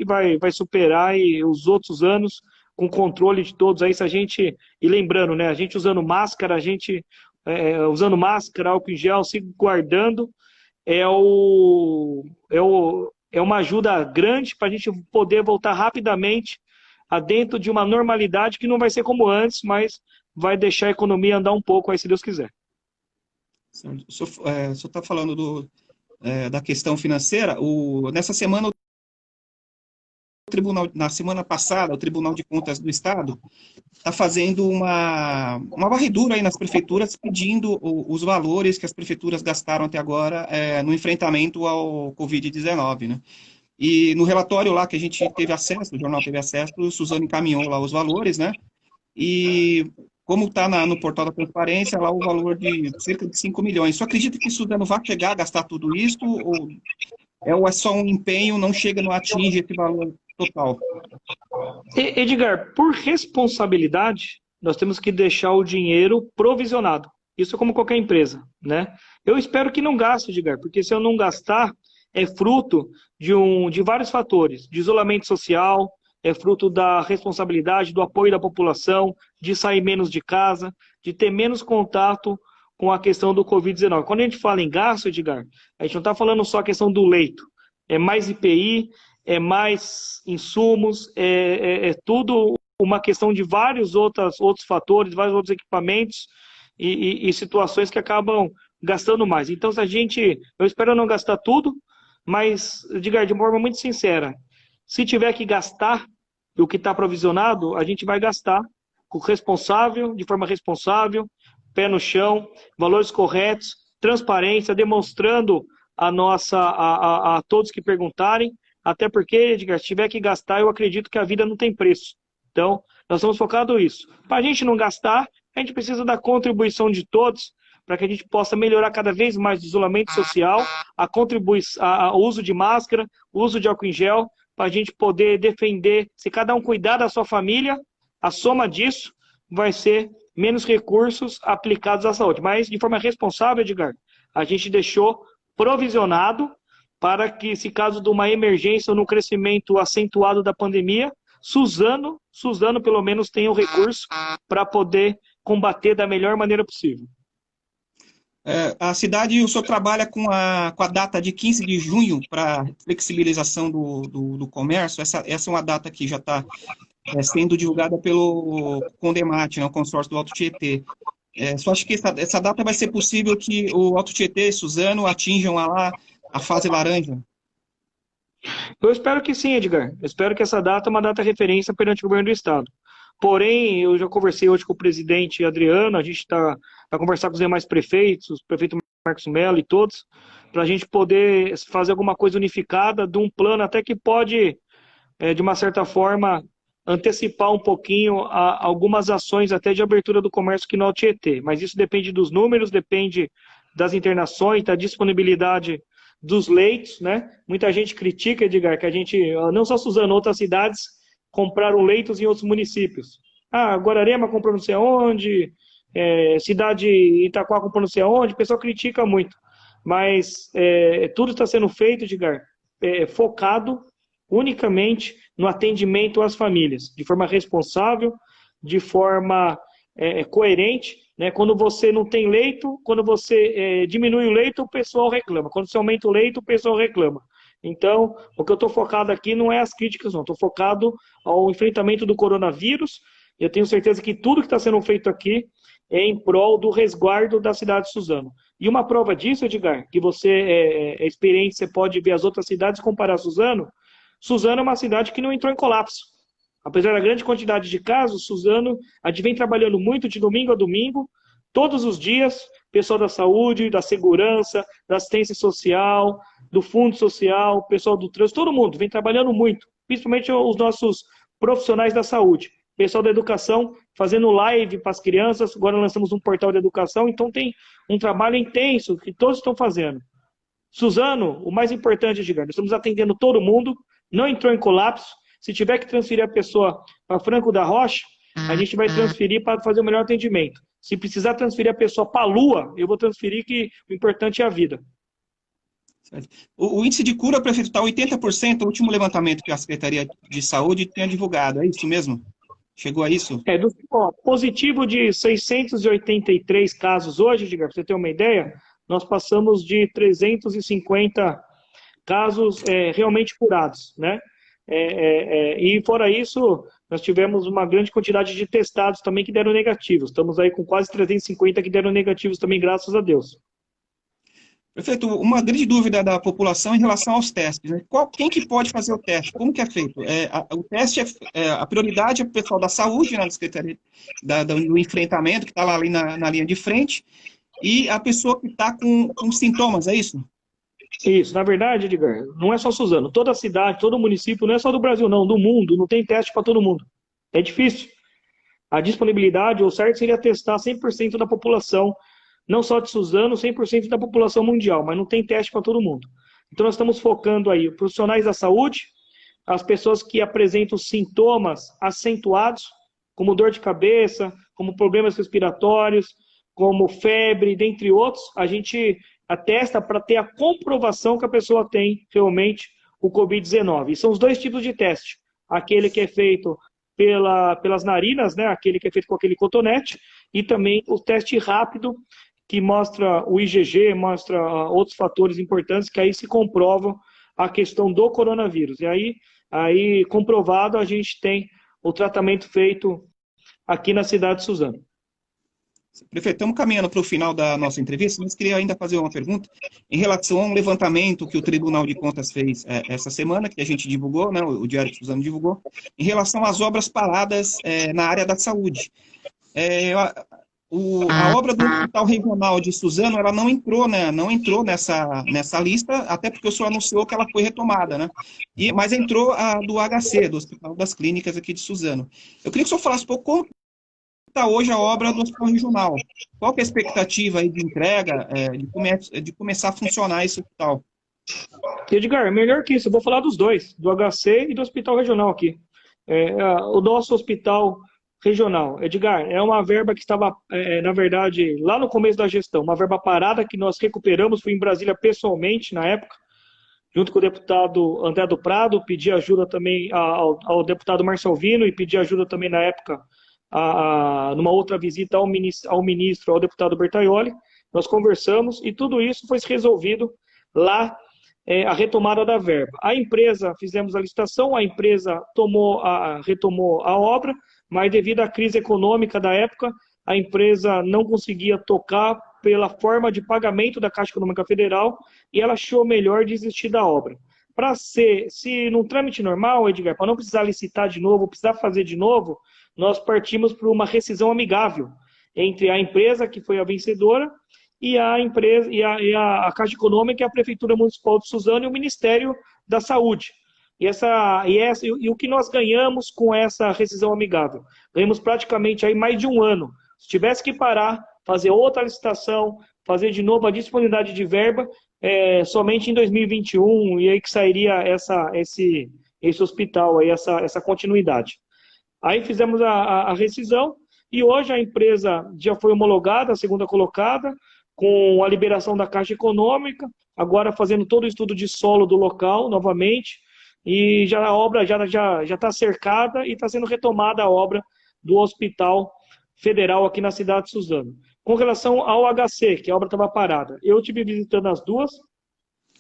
vai superar os outros anos com controle de todos. Aí, se a gente, e lembrando, né, a gente usando máscara, álcool em gel, se guardando, é uma ajuda grande para a gente poder voltar rapidamente a dentro de uma normalidade que não vai ser como antes, mas vai deixar a economia andar um pouco aí, se Deus quiser. O senhor está falando da questão financeira. Nessa semana, na semana passada, o Tribunal de Contas do Estado está fazendo uma varredura aí nas prefeituras, pedindo os valores que as prefeituras gastaram até agora no enfrentamento ao Covid-19, né? E no relatório lá que a gente teve acesso, o jornal teve acesso, o Suzano encaminhou lá os valores, né? E como está no portal da transparência, lá o valor de cerca de 5 milhões. Só acredita que Suzano vai chegar a gastar tudo isso, ou é só um empenho, não chega, não atinge esse valor total? Edgar, por responsabilidade, nós temos que deixar o dinheiro provisionado. Isso é como qualquer empresa, né? Eu espero que não gaste, Edgar, porque se eu não gastar, é fruto de vários fatores, de isolamento social, é fruto da responsabilidade, do apoio da população, de sair menos de casa, de ter menos contato com a questão do Covid-19. Quando a gente fala em gasto, Edgar, a gente não está falando só a questão do leito, é mais IPI, é mais insumos, é tudo uma questão de vários outros fatores, vários outros equipamentos e situações que acabam gastando mais. Então, eu espero não gastar tudo, mas, Edgar, de uma forma muito sincera, se tiver que gastar o que está provisionado, a gente vai gastar de forma responsável, pé no chão, valores corretos, transparência, demonstrando a todos que perguntarem, até porque, Edgar, se tiver que gastar, eu acredito que a vida não tem preço. Então, nós estamos focados nisso. Para a gente não gastar, a gente precisa da contribuição de todos, para que a gente possa melhorar cada vez mais o isolamento social, o uso de máscara, o uso de álcool em gel, para a gente poder defender. Se cada um cuidar da sua família, a soma disso vai ser menos recursos aplicados à saúde. Mas, de forma responsável, Edgar, a gente deixou provisionado para que, se caso de uma emergência ou no crescimento acentuado da pandemia, Suzano pelo menos tenha o recurso para poder combater da melhor maneira possível. A cidade, o senhor trabalha com a data de 15 de junho para flexibilização do comércio. Essa é uma data que já está sendo divulgada pelo Condemate, né, o consórcio do Alto Tietê. Só acho que essa data vai ser possível que o Alto Tietê e Suzano atinjam lá a fase laranja. Eu espero que sim, Edgar. Eu espero que essa data é uma data referência perante o governo do Estado. Porém, eu já conversei hoje com o presidente Adriano, a gente está a conversar com os demais prefeitos, o prefeito Marcos Mello e todos, para a gente poder fazer alguma coisa unificada de um plano até que pode, de uma certa forma, antecipar um pouquinho algumas ações até de abertura do comércio aqui no Alto Tietê. Mas isso depende dos números, depende das internações, da disponibilidade dos leitos, né? Muita gente critica, Edgar, que a gente, não só Suzano, outras cidades compraram leitos em outros municípios. Guararema comprou não sei aonde, cidade Itaquá comprou não sei aonde, o pessoal critica muito. Mas tudo está sendo feito, Edgar, focado unicamente no atendimento às famílias, de forma responsável, de forma coerente, né? Quando você não tem leito, quando você diminui o leito, o pessoal reclama. Quando você aumenta o leito, o pessoal reclama. Então, o que eu estou focado aqui não é as críticas, não. Estou focado ao enfrentamento do coronavírus. Eu tenho certeza que tudo que está sendo feito aqui é em prol do resguardo da cidade de Suzano. E uma prova disso, Edgar, que você é experiente, você pode ver as outras cidades e comparar a Suzano. Suzano é uma cidade que não entrou em colapso. Apesar da grande quantidade de casos, Suzano, a gente vem trabalhando muito de domingo a domingo, todos os dias, pessoal da saúde, da segurança, da assistência social, do fundo social, pessoal do trânsito, todo mundo vem trabalhando muito, principalmente os nossos profissionais da saúde, pessoal da educação fazendo live para as crianças, agora lançamos um portal de educação, então tem um trabalho intenso que todos estão fazendo. Suzano, o mais importante, Edgar, nós estamos atendendo todo mundo, não entrou em colapso. Se tiver que transferir a pessoa para Franco da Rocha, a gente vai transferir para fazer o melhor atendimento. Se precisar transferir a pessoa para a Lua, eu vou transferir, que o importante é a vida. O índice de cura, prefeito, está 80%, o último levantamento que a Secretaria de Saúde tinha divulgado, é isso mesmo? Chegou a isso? Positivo de 683 casos hoje, Edgar, para você ter uma ideia, nós passamos de 350 casos realmente curados, né? E fora isso, nós tivemos uma grande quantidade de testados também que deram negativos. Estamos aí com quase 350 que deram negativos também, graças a Deus. Prefeito, uma grande dúvida da população em relação aos testes, né? Quem que pode fazer o teste? Como que é feito? O teste, a prioridade é o pessoal da saúde, né, da Secretaria do Enfrentamento, que está lá ali na linha de frente, e a pessoa que está com sintomas, é isso? Isso, na verdade, Edgar, não é só Suzano, toda cidade, todo município, não é só do Brasil não, do mundo, não tem teste para todo mundo. É difícil. A disponibilidade, o certo seria testar 100% da população, não só de Suzano, 100% da população mundial, mas não tem teste para todo mundo. Então nós estamos focando aí profissionais da saúde, as pessoas que apresentam sintomas acentuados, como dor de cabeça, como problemas respiratórios, como febre, dentre outros, a gente atesta para ter a comprovação que a pessoa tem realmente o Covid-19. E são os dois tipos de teste. Aquele que é feito pelas narinas, né? Aquele que é feito com aquele cotonete, e também o teste rápido, que mostra o IgG, mostra outros fatores importantes, que aí se comprovam a questão do coronavírus. E aí comprovado, a gente tem o tratamento feito aqui na cidade de Suzano. Prefeito, estamos caminhando para o final da nossa entrevista, mas queria ainda fazer uma pergunta em relação a um levantamento que o Tribunal de Contas fez essa semana, que a gente divulgou, né, o Diário de Suzano divulgou, em relação às obras paradas na área da saúde. A obra do Hospital Regional de Suzano, ela não entrou nessa lista, até porque o senhor anunciou que ela foi retomada, né? Mas entrou a do HC, do Hospital das Clínicas aqui de Suzano. Eu queria que o senhor falasse um pouco como está hoje a obra do Hospital Regional. Qual que é a expectativa aí de entrega, de começar a funcionar esse hospital? Edgar, melhor que isso, eu vou falar dos dois, do HC e do Hospital Regional aqui. O nosso Hospital Regional, Edgar, é uma verba que estava, na verdade, lá no começo da gestão, uma verba parada que nós recuperamos, fui em Brasília pessoalmente na época, junto com o deputado André do Prado, pedi ajuda também ao deputado Marcelo Vino e pedi ajuda também na época numa outra visita ao ministro, ao deputado Bertaioli. Nós conversamos e tudo isso foi resolvido lá, a retomada da verba. A empresa, fizemos a licitação, a empresa retomou a obra, mas devido à crise econômica da época, a empresa não conseguia tocar pela forma de pagamento da Caixa Econômica Federal e ela achou melhor desistir da obra. Se num trâmite normal, Edgar, para não precisar licitar de novo, precisar fazer de novo, nós partimos para uma rescisão amigável entre a empresa que foi a vencedora e a empresa a Caixa Econômica e a Prefeitura Municipal de Suzano e o Ministério da Saúde. E o que nós ganhamos com essa rescisão amigável? Ganhamos praticamente aí mais de um ano. Se tivesse que parar, fazer outra licitação, fazer de novo a disponibilidade de verba, somente em 2021, e aí que sairia esse hospital, aí, essa continuidade. Aí fizemos a rescisão, e hoje a empresa já foi homologada, a segunda colocada, com a liberação da Caixa Econômica, agora fazendo todo o estudo de solo do local, novamente, e a obra já está cercada e está sendo retomada a obra do Hospital Federal aqui na cidade de Suzano. Com relação ao HC, que a obra estava parada, eu estive visitando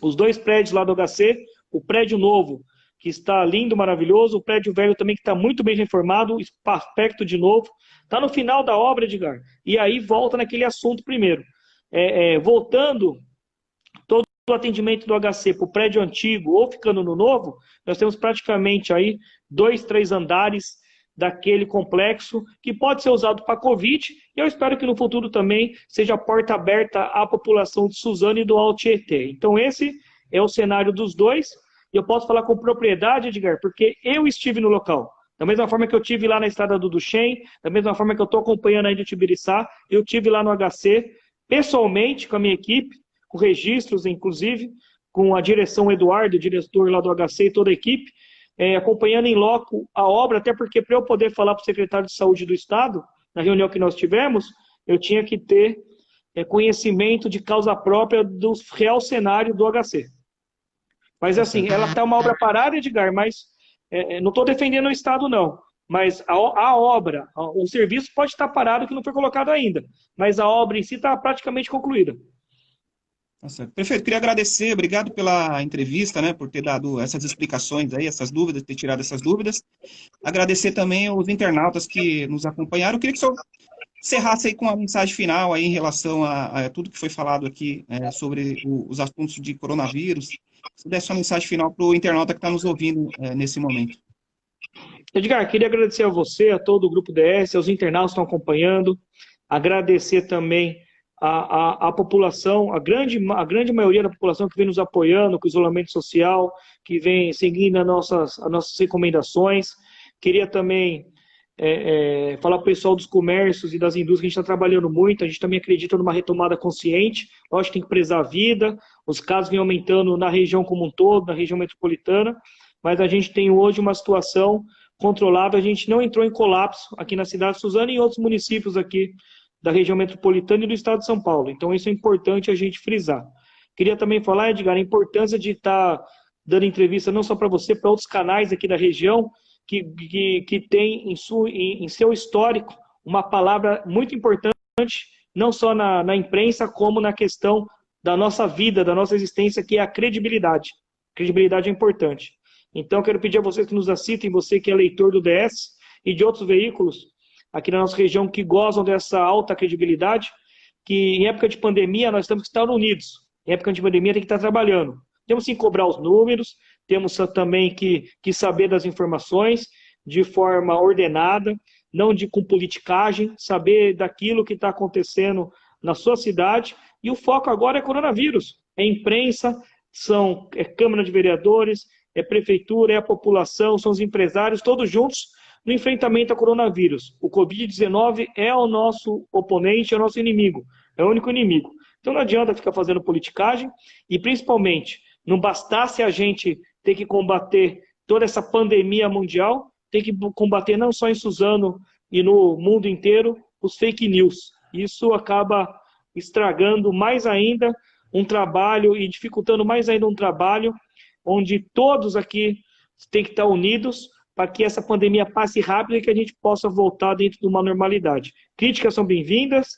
os dois prédios lá do HC, o prédio novo, que está lindo, maravilhoso, o prédio velho também que está muito bem reformado, aspecto de novo, está no final da obra, Edgar, e aí volta naquele assunto primeiro. Voltando todo o atendimento do HC para o prédio antigo ou ficando no novo, nós temos praticamente aí 2, 3 andares daquele complexo que pode ser usado para Covid, e eu espero que no futuro também seja a porta aberta à população de Suzano e do Alto Tietê. Então esse é o cenário dos dois, e eu posso falar com propriedade, Edgar, porque eu estive no local. Da mesma forma que eu estive lá na estrada do Duchém, da mesma forma que eu estou acompanhando aí do Tibiriçá, eu estive lá no HC, pessoalmente com a minha equipe, com registros, inclusive, com a direção Eduardo, o diretor lá do HC e toda a equipe, acompanhando em loco a obra, até porque para eu poder falar para o secretário de Saúde do Estado, na reunião que nós tivemos, eu tinha que ter conhecimento de causa própria do real cenário do HC. Mas assim, ela está uma obra parada, Edgar, mas não estou defendendo o Estado, não. Mas a obra, o serviço pode estar parado que não foi colocado ainda, mas a obra em si está praticamente concluída. Nossa, perfeito, queria agradecer, obrigado pela entrevista, né, por ter dado essas explicações aí, essas dúvidas, ter tirado essas dúvidas. Agradecer também aos internautas que nos acompanharam. Eu queria que o senhor encerrasse aí com uma mensagem final aí em relação a tudo que foi falado aqui sobre os assuntos de coronavírus. Se desse uma mensagem final para o internauta que está nos ouvindo nesse momento. Edgar, queria agradecer a você, a todo o Grupo DS, aos internautas que estão acompanhando, agradecer também a população, a grande maioria da população que vem nos apoiando com o isolamento social, que vem seguindo as nossas recomendações. Queria também falar para o pessoal dos comércios e das indústrias que a gente está trabalhando muito, a gente também acredita numa retomada consciente, lógico que tem que prezar a vida, os casos vêm aumentando na região como um todo, na região metropolitana, mas a gente tem hoje uma situação controlada, a gente não entrou em colapso aqui na cidade de Suzano e em outros municípios aqui da região metropolitana e do estado de São Paulo. Então isso é importante a gente frisar. Queria também falar, Edgar, a importância de estar dando entrevista não só para você, para outros canais aqui da região, que tem em seu histórico uma palavra muito importante, não só na imprensa, como na questão da nossa vida, da nossa existência, que é a credibilidade. Credibilidade é importante. Então, quero pedir a vocês que nos assistem, você que é leitor do DS e de outros veículos aqui na nossa região que gozam dessa alta credibilidade, que em época de pandemia nós temos que estar unidos. Em época de pandemia tem que estar trabalhando. Temos que cobrar os números, temos também que saber das informações de forma ordenada, não com politicagem, saber daquilo que está acontecendo na sua cidade. E o foco agora é coronavírus. É imprensa, é Câmara de Vereadores, é Prefeitura, é a população, são os empresários, todos juntos no enfrentamento ao coronavírus. O Covid-19 é o nosso oponente, é o nosso inimigo, é o único inimigo. Então não adianta ficar fazendo politicagem e, principalmente, não bastasse a gente ter que combater toda essa pandemia mundial, tem que combater não só em Suzano e no mundo inteiro os fake news. Isso acaba estragando mais ainda um trabalho e dificultando mais ainda um trabalho onde todos aqui têm que estar unidos para que essa pandemia passe rápido e que a gente possa voltar dentro de uma normalidade. Críticas são bem-vindas,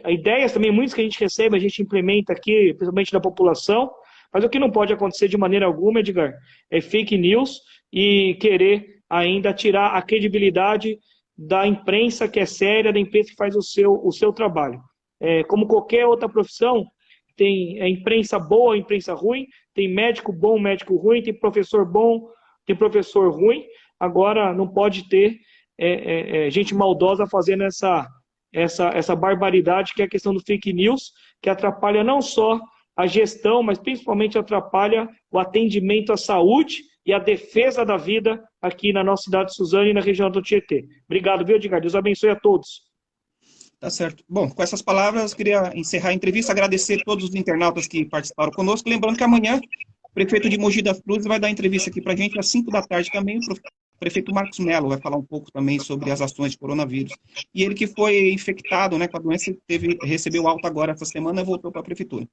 ideias também, muitas que a gente recebe, a gente implementa aqui, principalmente da população, mas o que não pode acontecer de maneira alguma, Edgar, é fake news e querer ainda tirar a credibilidade da imprensa que é séria, da imprensa que faz o seu trabalho. Como qualquer outra profissão, tem imprensa boa, imprensa ruim, tem médico bom, médico ruim, tem professor bom, tem professor ruim. Agora, não pode ter gente maldosa fazendo essa barbaridade, que é a questão do fake news, que atrapalha não só a gestão, mas principalmente atrapalha o atendimento à saúde e a defesa da vida aqui na nossa cidade de Suzano e na região do Tietê. Obrigado, viu, Edgar? Deus abençoe a todos. Tá certo. Bom, com essas palavras, queria encerrar a entrevista, agradecer a todos os internautas que participaram conosco, lembrando que amanhã o prefeito de Mogi das Cruzes vai dar entrevista aqui para a gente às 5 da tarde também, o prefeito Marcos Mello vai falar um pouco também sobre as ações de coronavírus. E ele que foi infectado, né, com a doença, recebeu alta agora essa semana e voltou para a prefeitura.